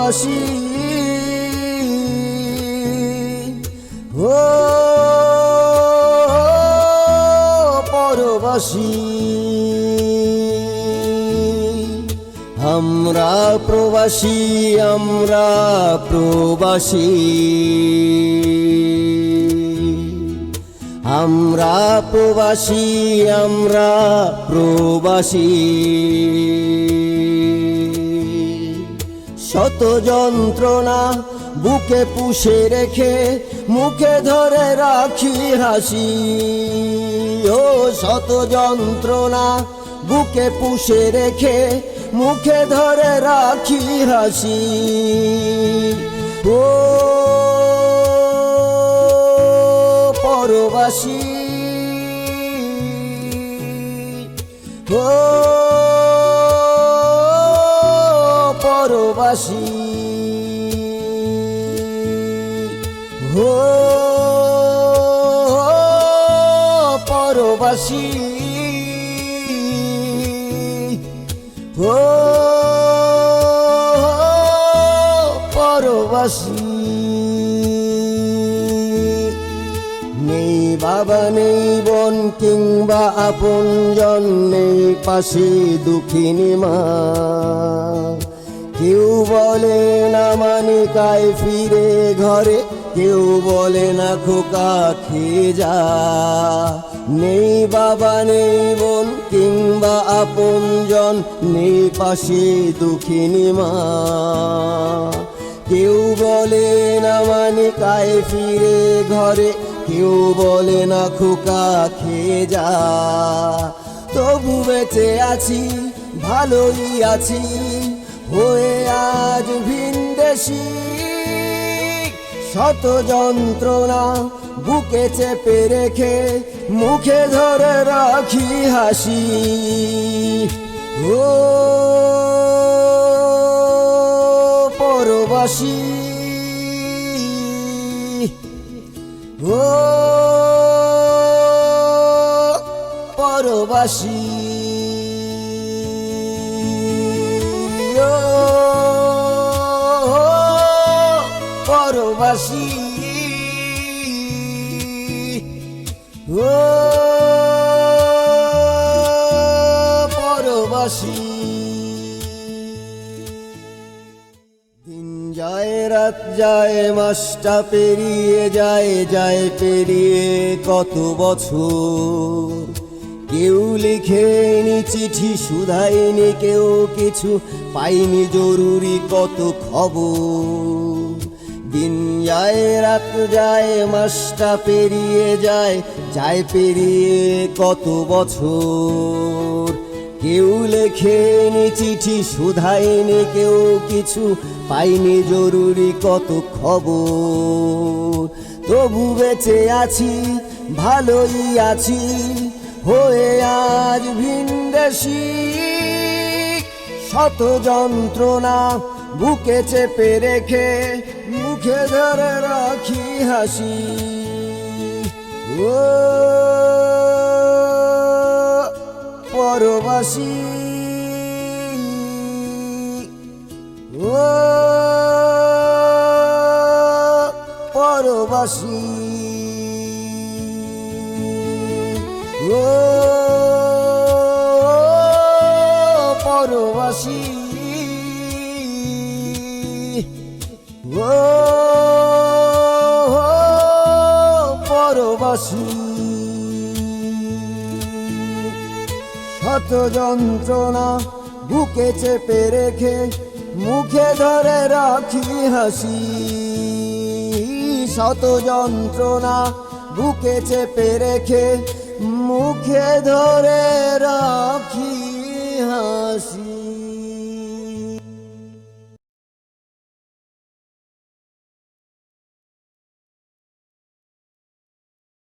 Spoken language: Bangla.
পরবাসী ও পরবাসী আমরা প্রবাসী আমরা প্রবাসী আমরা প্রবাসী আমরা প্রবাসী শত যন্ত্রণা বুকে পুষে রেখে মুখে ধরে রাখি হাসি ও শত যন্ত্রণা বুকে পুষে রেখে মুখে ধরে রাখি হাসি ও পরবাসী ও পরবাসী ও পরবাসী ও পরবাসী নেই বাবা নেই বোন কিংবা আপনজন নেই পাশে দুঃখিনী মা কেউ বলে না মানিকায় ফিরে ঘরে কেউ বলে না খোকা খেয়ে যা নেই বাবা নেই বোন কিংবা আপনজন নেই পাশে দুঃখিনী মা কেউ বলে না মানিকায় ফিরে ঘরে কেউ বলে না খোকা খেয়ে যা তবু বেঁচে আছি ভালোই আছি হয়ে আজ ভিনদেশী শত যন্ত্রণা বুকে চেপে রেখে মুখে ধরে রাখি হাসি ও পরবাসী ও পরবাসী ও পরবাসী ও পরবাসী দিন যায় রাত যায় মাসটা পেরিয়ে যায় যায় পেরিয়ে কত বছর কেউ লিখেনি চিঠি শুধায়নি কেউ কিছু পাইনি জরুরি কত খবর দিন যায় রাত যায় মাসটা পেরিয়ে যায় যায় পেরিয়ে কত বছর কেউ লেখেনি চিঠি শুধায়নি কেউ কিছু পাইনি জরুরি কত খবর তবু বেঁচে আছি ভালোই আছি হয়ে আজ ভিনদেশী শত যন্ত্রণা বুকে চেপে রেখে মুখে ধরে রাখি হাসি ও পরবাসী ও পরবাসী ও পরবাসী ও পরবাসী শত যন্ত্রণা বুকে চেপে রেখে মুখে ধরে রাখি হাসি শত যন্ত্রণা বুকে চেপে রেখে মুখে ধরে রাখি হাসি।